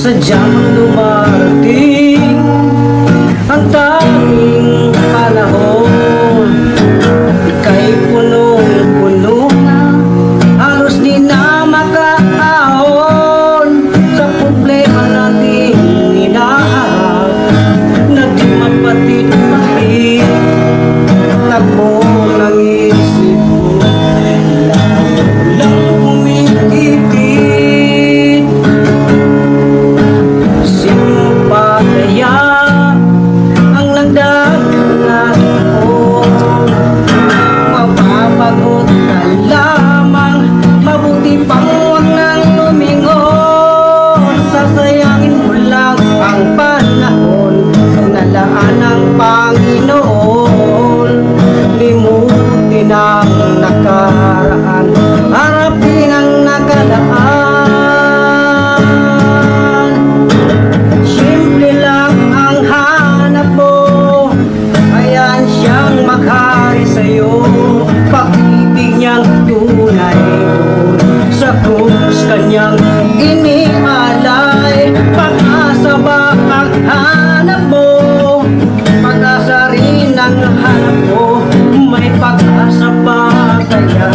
Sadyang dumarating ang tanging panahon, ika'y punong-puno na, halos di na makaahon sa problema nating inaharap na di mapatid-patid. Takbo ng isip ko, lang umiipit. Sino pa kaya ang nagdadala ko? Mapapagot ka lamang, mabuti pang huwag nang lumingon. Sasayangin mo lang ang panahon na nalaan ng Panginoon. Limutin ang nakaraan, harapin ang nakalaan. Simple lang ang hanap mo, hayaan siyang maghari sa'yo. Pag-ibig niyang tunay doon sa krus kanyang inialay. Pag-asa ba ang hanap mo? Pag-asa rin ang hanap mo, may pag-asa ba kaya?